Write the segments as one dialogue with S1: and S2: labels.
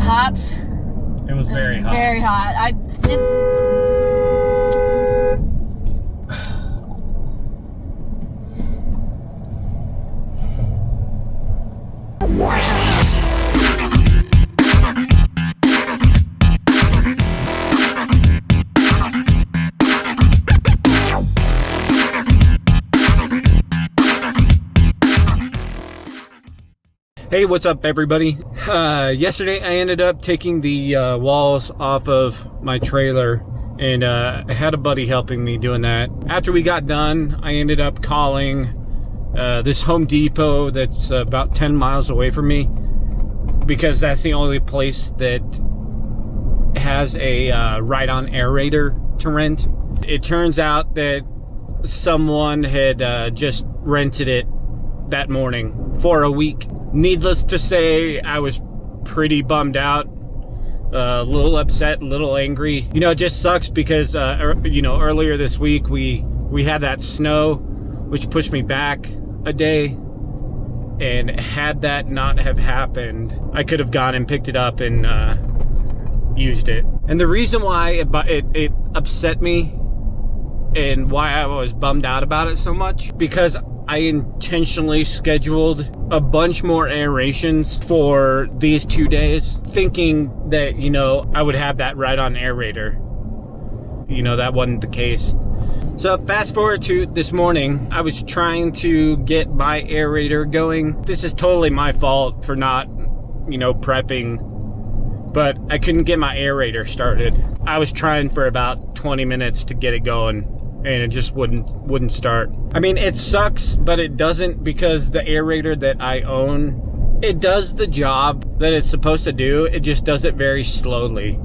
S1: hot.
S2: It was very hot.
S1: Very hot. I didn't.
S2: Hey, what's up everybody? Yesterday I ended up taking the walls off of my trailer, and I had a buddy helping me doing that. After we got done, I ended up calling this Home Depot that's about 10 miles away from me, because that's the only place that has a ride-on aerator to rent. It turns out that someone had just rented it that morning for a week. Needless to say, I was pretty bummed out, a little upset, a little angry. You know, it just sucks because, you know, earlier this week we had that snow, which pushed me back a day. And had that not have happened, I could have gone and picked it up and used it. And the reason why it upset me and why I was bummed out about it so much, because I intentionally scheduled a bunch more aerations for these 2 days, thinking that, you know, I would have that ride-on aerator. You know, that wasn't the case. So fast forward to this morning, I was trying to get my aerator going. This is totally my fault for not, you know, prepping, but I couldn't get my aerator started. I was trying for about 20 minutes to get it going, and it just wouldn't start. I mean, it sucks, but it doesn't, because the aerator that I own, it does the job that it's supposed to do. It just does it very slowly.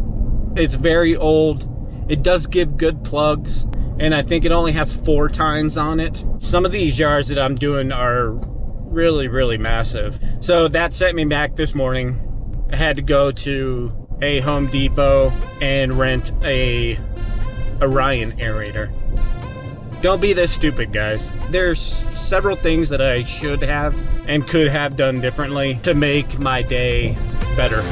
S2: It's very old. It does give good plugs, and I think it only has 4 tines on it. Some of these yards that I'm doing are really, really massive. So that set me back this morning. I had to go to a Home Depot and rent a Orion aerator. Don't be this stupid, guys. There's several things that I should have and could have done differently to make my day better.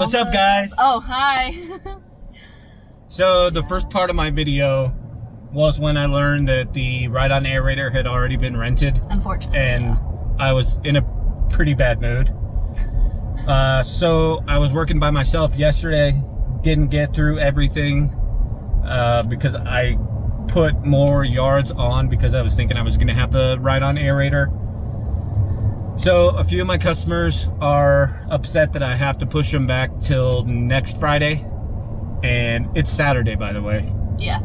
S2: What's up, guys?
S1: Oh, hi.
S2: So the first part of my video was when I learned that the ride-on aerator had already been rented.
S1: Unfortunately.
S2: And I was in a pretty bad mood. So I was working by myself yesterday. Didn't get through everything because I put more yards on because I was thinking I was going to have the ride-on aerator. So a few of my customers are upset that I have to push them back till next Friday. And it's Saturday, by the way.
S1: Yeah.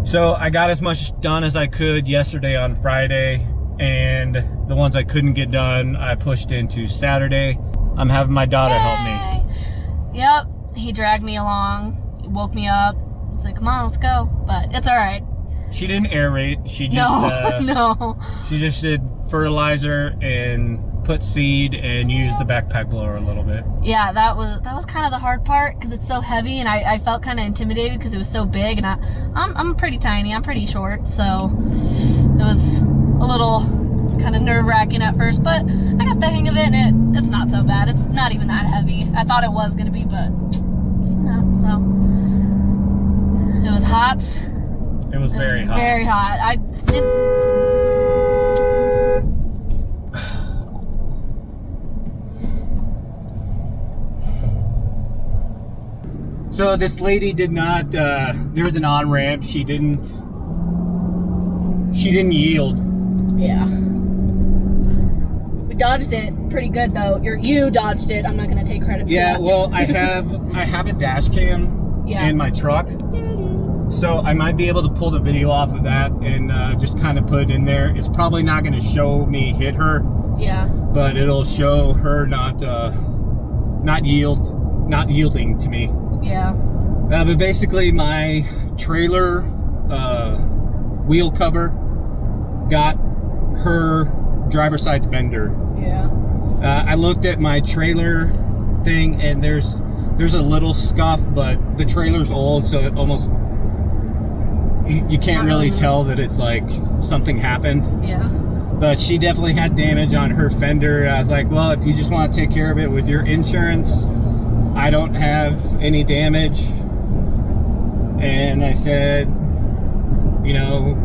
S2: So I got as much done as I could yesterday on Friday, and the ones I couldn't get done, I pushed into Saturday. I'm having my daughter help me.
S1: Yep. He dragged me along. He woke me up. He's like, come on, let's go. But it's all right.
S2: She didn't aerate. She just
S1: no.
S2: She just did fertilizer and put seed and used the backpack blower a little bit.
S1: Yeah, that was kind of the hard part because it's so heavy, and I felt kind of intimidated because it was so big, and I'm pretty tiny. I'm pretty short, so it was a little kind of nerve-wracking at first, but I got the hang of it, and it's not so bad. It's not even that heavy. I thought it was gonna be, but it's not. So it was hot.
S2: It was very hot.
S1: Very hot. I didn't.
S2: So this lady did not, there was an on-ramp, she didn't yield.
S1: Yeah. We dodged it pretty good though. You dodged it, I'm not gonna take credit for that.
S2: Well, I have a dash cam in my truck.
S1: There it is.
S2: So I might be able to pull the video off of that and just kind of put it in there. It's probably not gonna show me hit her.
S1: Yeah.
S2: But it'll show her not yielding to me.
S1: Yeah.
S2: But basically my trailer wheel cover got her driver's side fender.
S1: Yeah.
S2: I looked at my trailer thing and there's a little scuff, but the trailer's old, so it almost you can't really tell that it's like something happened.
S1: Yeah.
S2: But she definitely had damage on her fender. I was like, well, if you just want to take care of it with your insurance, I don't have any damage. And I said, you know,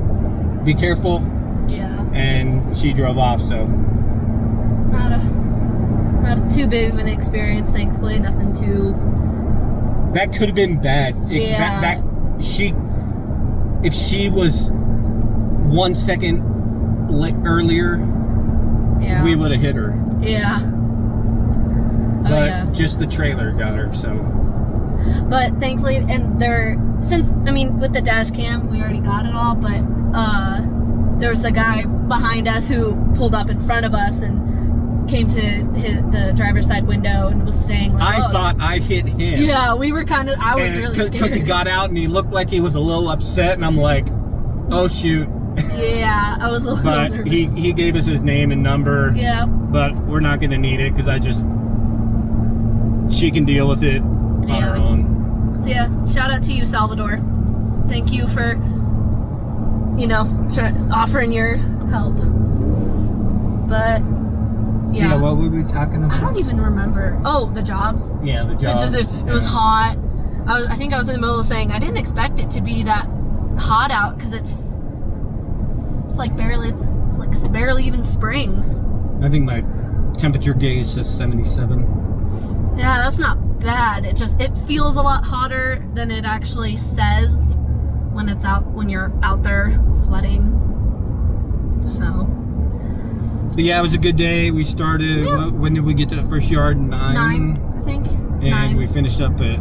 S2: be careful.
S1: Yeah.
S2: And she drove off, so.
S1: Not too big of an experience, thankfully. Nothing too.
S2: That could have been bad.
S1: Yeah.
S2: If she was 1 second earlier,
S1: Yeah.
S2: we would have hit her.
S1: Yeah.
S2: But just the trailer got her, so.
S1: But thankfully, and with the dash cam, we already got it all, but there was a guy behind us who pulled up in front of us and came to the driver's side window and was saying, like,
S2: I thought I hit him.
S1: Yeah, we were I was really scared.
S2: Because he got out and he looked like he was a little upset, and I'm like, oh shoot.
S1: Yeah, I was a little
S2: But
S1: nervous.
S2: he gave us his name and number.
S1: Yeah.
S2: But we're not going to need it because she can deal with it on her own.
S1: So yeah, shout out to you, Salvador. Thank you for, offering your help. But yeah.
S2: So what were we talking about?
S1: I don't even remember. Oh, the jobs.
S2: Yeah, the jobs.
S1: It was hot. I think I was in the middle of saying I didn't expect it to be that hot out because it's barely even spring.
S2: I think my temperature gauge says 77.
S1: Yeah, that's not bad. It feels a lot hotter than it actually says when you're out there sweating. So.
S2: But yeah, it was a good day. We started. Yeah. When did we get to the first yard? 9,
S1: I think.
S2: And
S1: 9.
S2: we finished up at.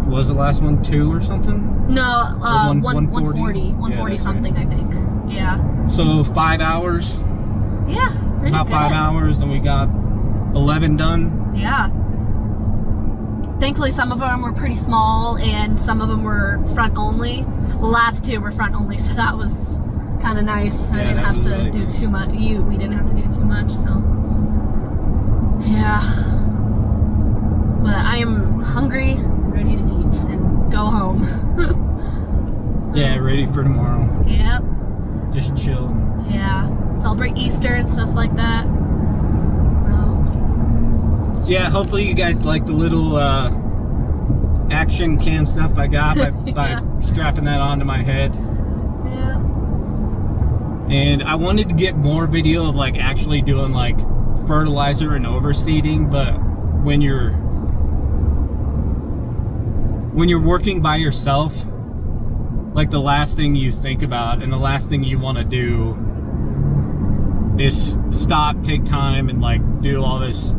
S2: Was the last one 2 or something?
S1: No, 140
S2: yeah,
S1: something, right. I think. Yeah.
S2: So 5 hours.
S1: Yeah, pretty
S2: about
S1: good.
S2: 5 hours, and we got 11 done.
S1: Yeah. Thankfully, some of them were pretty small, and some of them were front only. The last 2 were front only, so that was kind of nice.
S2: Yeah,
S1: I didn't have to do too much. We didn't have to do too much, so yeah. But I am hungry, ready to eat and go home.
S2: Yeah, ready for tomorrow.
S1: Yep.
S2: Just chill.
S1: Yeah. Celebrate Easter and stuff like that. So.
S2: So yeah, hopefully you guys like the little action cam stuff I got by strapping that onto my head.
S1: Yeah.
S2: And I wanted to get more video of like actually doing like fertilizer and overseeding, but when you're working by yourself, like the last thing you think about and the last thing you want to do is stop, take time, and like do all this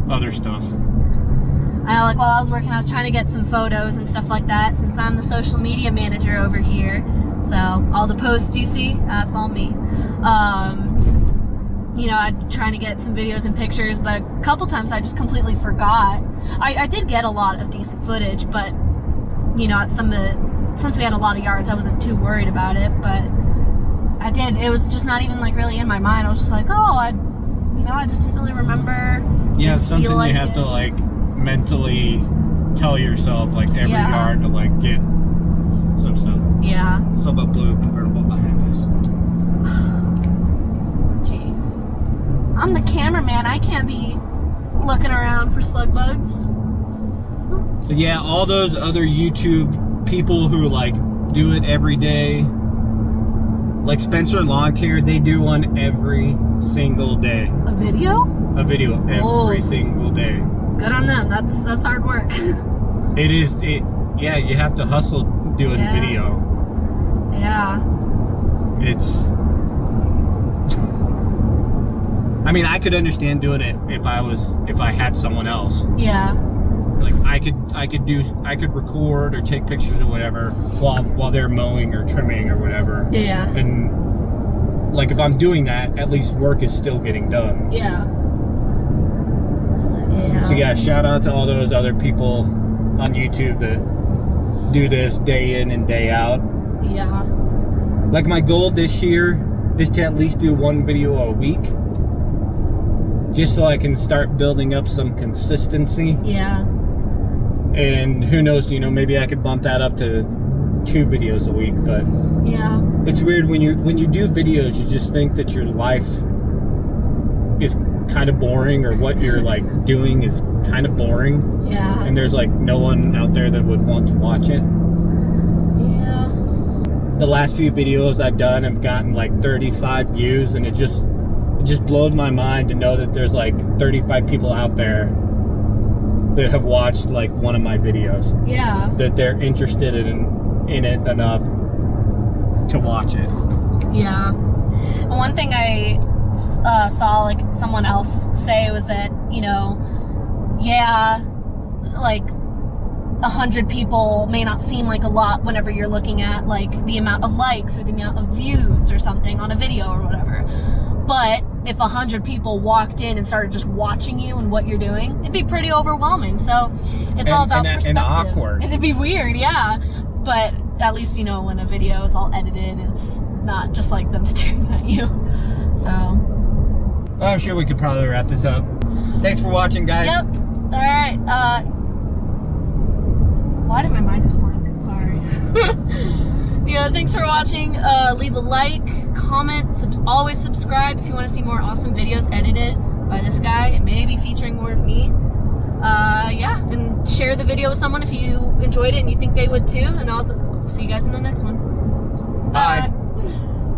S2: other stuff.
S1: I know, like while I was working, I was trying to get some photos and stuff like that, since I'm the social media manager over here. So all the posts you see, that's all me. You know, I'm trying to get some videos and pictures, but a couple times I just completely forgot. I did get a lot of decent footage, but you know, at since we had a lot of yards, I wasn't too worried about it. But it was just not even like really in my mind. I was just like, oh, I just didn't really remember.
S2: Yeah, something you have to like mentally tell yourself, like every yard, to like get some stuff. Yeah. So about blue convertible behind us.
S1: Jeez. I'm the cameraman. I can't be looking around for slug bugs.
S2: But yeah, all those other YouTube people who like do it every day, like Spencer Lawn Care, they do one every single day.
S1: A video?
S2: A video every single day.
S1: Good on them. That's hard work.
S2: Yeah, you have to hustle doing video.
S1: Yeah.
S2: I mean, I could understand doing it if I had someone else.
S1: Yeah.
S2: Like I could record or take pictures or whatever while they're mowing or trimming or whatever.
S1: Yeah.
S2: And like if I'm doing that, at least work is still getting done.
S1: Yeah. Yeah.
S2: So yeah, shout out to all those other people on YouTube that do this day in and day out.
S1: Yeah.
S2: Like my goal this year is to at least do one video a week, just so I can start building up some consistency.
S1: Yeah.
S2: And who knows, you know, maybe I could bump that up to 2 videos a week. But
S1: yeah,
S2: it's weird when you do videos, you just think that your life is kind of boring, or what you're like doing is kind of boring.
S1: Yeah.
S2: And there's like no one out there that would want to watch it.
S1: Yeah.
S2: The last few videos I've done have gotten like 35 views, and it just blows my mind to know that there's like 35 people out there that have watched like one of my videos.
S1: Yeah.
S2: That they're interested in it enough to watch it.
S1: Yeah. And one thing I saw like someone else say was that, you know, yeah, like 100 people may not seem like a lot whenever you're looking at like the amount of likes or the amount of views or something on a video or whatever. But if 100 people walked in and started just watching you and what you're doing, it'd be pretty overwhelming. So it's all about perspective. And awkward. And it'd be weird, yeah. But at least, you know, in a video, it's all edited. It's not just like them staring at you. So
S2: I'm sure we could probably wrap this up. Thanks for watching, guys.
S1: Yep. All right. Why did my mic just work? Sorry. Yeah, thanks for watching. Leave a like, comment, always subscribe if you want to see more awesome videos edited by this guy, and maybe featuring more of me. Yeah, and share the video with someone if you enjoyed it and you think they would too. And I'll see you guys in the next one.
S2: Bye.